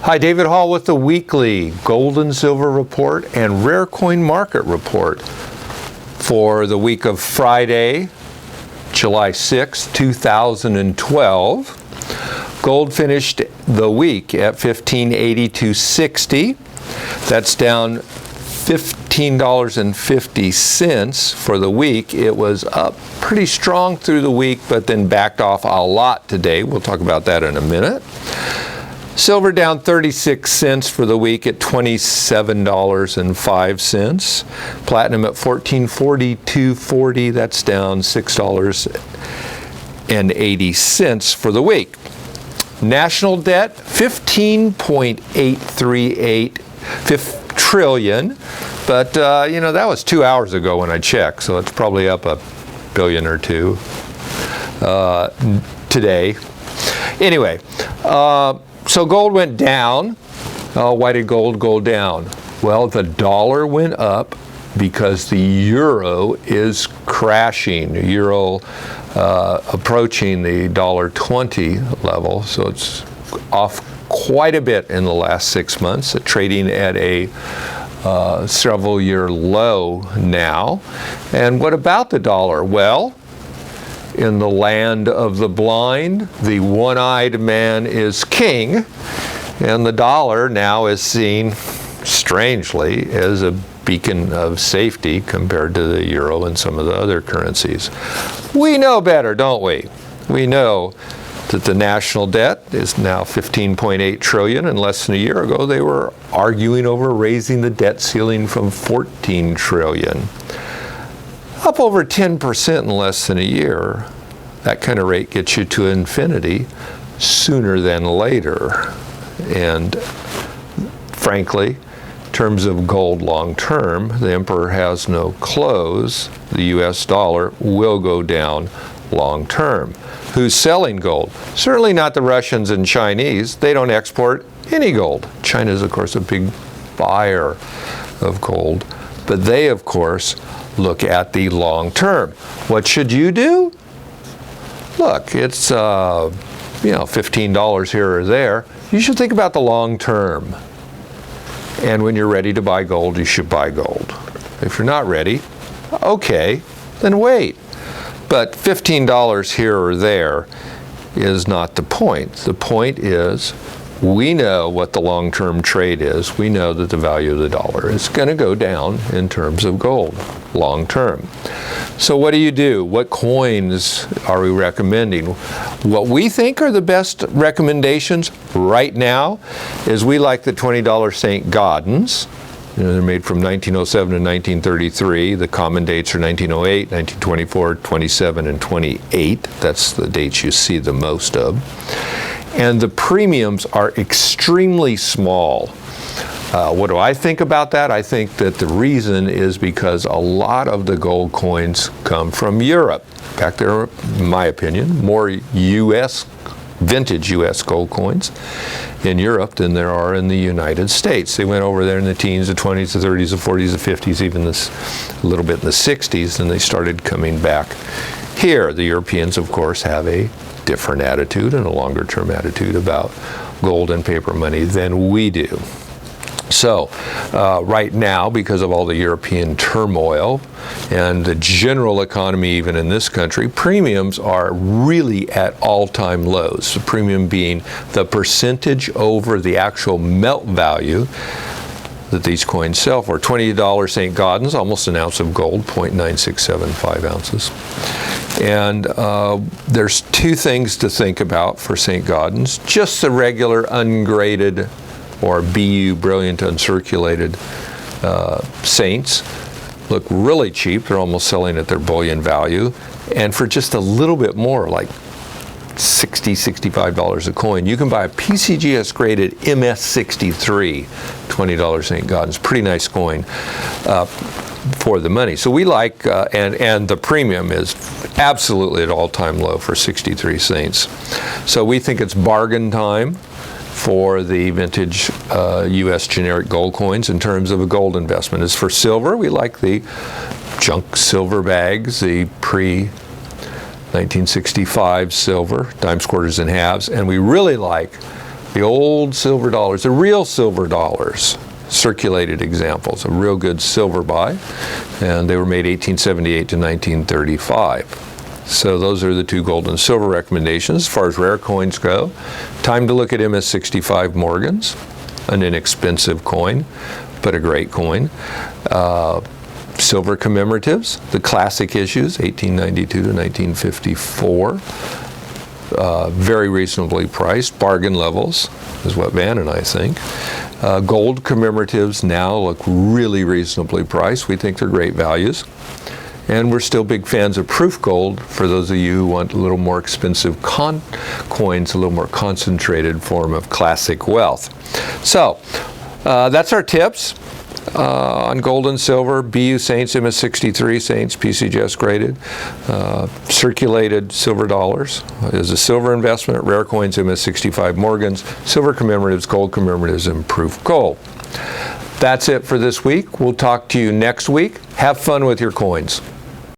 Hi, David Hall with the weekly gold and silver report and rare coin market report for the week of Friday, July 6, 2012. Gold finished the week at $1582.60. That's down $15.50 for the week. It was up pretty strong through the week, but then backed off a lot today. We'll talk about that in a minute. Silver down 36 cents for the week at $27.05. Platinum at $1442.40. That's down $6.80 for the week. National debt 15.838 trillion, but that was 2 hours ago when I checked, so it's probably up a billion or two today. Anyway. So gold went down. Why did gold go down? Well, the dollar went up because the euro is crashing. The euro approaching the $1.20 level, so it's off quite a bit in the last 6 months, trading at a several-year low now. And what about the dollar? Well, in the land of the blind, the one-eyed man is king, and the dollar now is seen, strangely, as a beacon of safety compared to the euro and some of the other currencies. We know better, don't we? We know that the national debt is now $15.8 trillion, and less than a year ago they were arguing over raising the debt ceiling from $14 trillion. Up over 10% in less than a year. That kind of rate gets you to infinity sooner than later. And frankly, in terms of gold long term, the emperor has no clothes. The US dollar will go down long term. Who's selling gold? Certainly not the Russians and Chinese. They don't export any gold. China is, of course, a big buyer of gold. But they, of course, look at the long term. What should you do? Look, it's $15 here or there. You should think about the long term. And when you're ready to buy gold, you should buy gold. If you're not ready, okay, then wait. But $15 here or there is not the point. The point is, we know what the long-term trade is. We know that the value of the dollar is going to go down in terms of gold long-term. So what do? What coins are we recommending? What we think are the best recommendations right now is we like the $20 St. Gaudens. They're made from 1907 to 1933. The common dates are 1908, 1924, 27, and 28. That's the dates you see the most of. And the premiums are extremely small. What do I think about that? I think that the reason is because a lot of the gold coins come from Europe. In fact, there are, in my opinion, more vintage U.S. gold coins in Europe than there are in the United States. They went over there in the teens, the 20s, the 30s, the 40s, the 50s, even a little bit in the 60s, and they started coming back here. The Europeans, of course, have a different attitude and a longer-term attitude about gold and paper money than we do. So right now, because of all the European turmoil and the general economy even in this country, premiums are really at all-time lows. The premium being the percentage over the actual melt value that these coins sell for. $20 St. Gaudens, almost an ounce of gold, 0.9675 ounces. And there's two things to think about for St. Gaudens. Just the regular ungraded or BU, brilliant uncirculated saints look really cheap. They're almost selling at their bullion value. And for just a little bit more, like $60, $65 a coin, you can buy a PCGS graded MS63, $20 St. Gaudens. Pretty nice coin for the money. So we like, and the premium is absolutely at all-time low for 63 saints. So we think it's bargain time for the vintage U.S. generic gold coins in terms of a gold investment. As for silver, we like the junk silver bags, the pre-1965 silver, dimes, quarters, and halves, and we really like The old silver dollars, the real silver dollars, circulated examples, a real good silver buy, and they were made 1878 to 1935. So those are the two gold and silver recommendations. As far as rare coins go, time to look at MS-65 Morgans, an inexpensive coin, but a great coin. Silver commemoratives, the classic issues, 1892 to 1954. Very reasonably priced, bargain levels, is what Van and I think. Gold commemoratives now look really reasonably priced. We think they're great values. And we're still big fans of proof gold for those of you who want a little more expensive coins, a little more concentrated form of classic wealth. So that's our tips on gold and silver. BU Saints, MS-63 Saints, PCGS graded. Circulated silver dollars is a silver investment. Rare coins, MS-65 Morgans. Silver commemoratives, gold commemoratives, and proof gold. That's it for this week. We'll talk to you next week. Have fun with your coins.